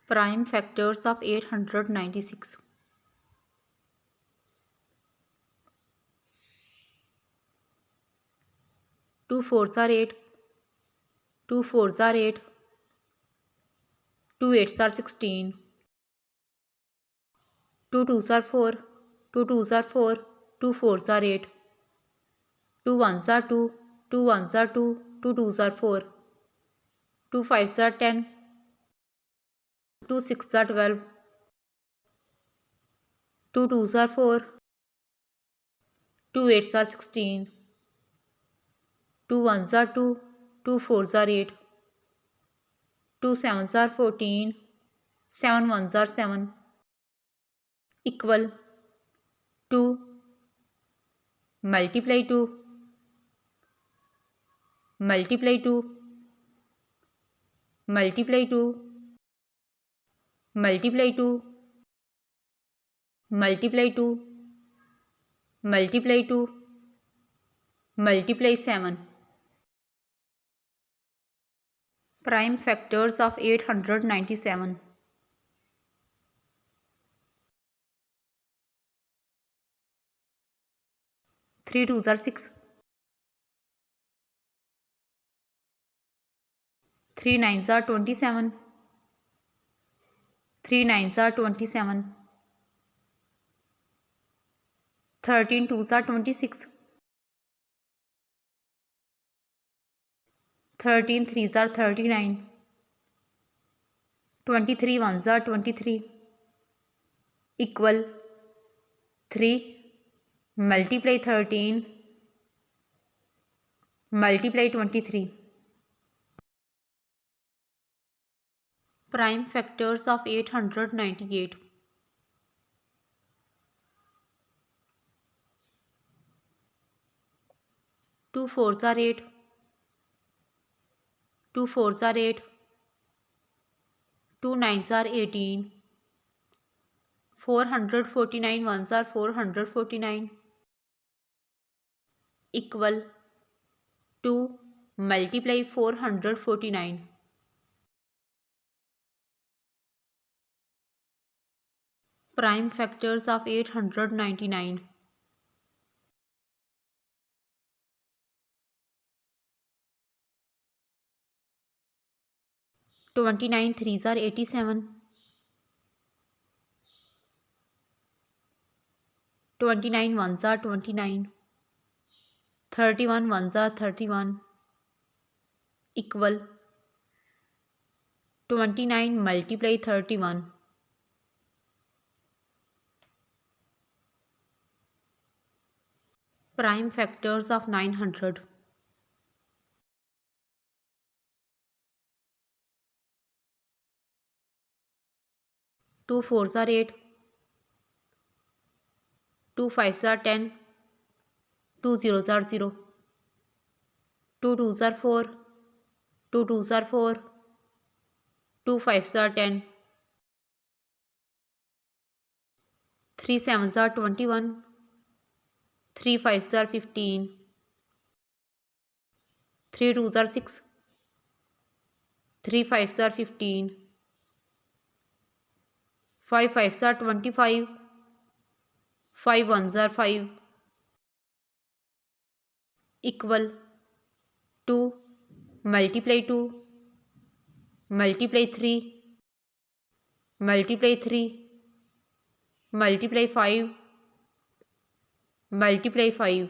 Prime factors of 896. 2 fours are 8, 2 fours are 8, 2 eights are 16, 2 twos are 4, 2 twos are 4, 2 fours are 8, 2 ones are 2, 2 ones are 2, 2 twos are 4, 2 fives are 10, 2 sixes are 12, 2 twos are 4, 2 eights are 16, 2 ones are 2, 2 fours are 8, 2 sevens are 14, 7 ones are 7, equal to multiply 2, multiply 2, multiply 2, multiply 2, multiply 2, multiply 2, multiply 7. Prime factors of 897. 3 twos are 6, 3 nines are 27, 3 nines are 27, 13 twos are 26, 13 threes are 39, 23 ones are 23, equal 3 multiply 13, multiply 23. Prime factors of 898. 2 fours are 8, 2 fours are 8, 2 nines are 18, 449 ones are 449, equal to multiply 449. Prime factors of 899. 29 threes are 87, 29 ones are 29, 31 ones are 31, equal 29 multiply 31. Prime factors of 900. 2 fours are 8, 2 fives are 10, 2 zeros are 0, 2 twos are 4, 2 twos are 4, 2 fives are 10, 3 sevens are 21, 3 fives are 15, 3 twos are 6, 3 fives are 15, 5 fives are 25, 5 ones are 5, equal to multiply 2, multiply 3, multiply 3, multiply 5, multiply 5.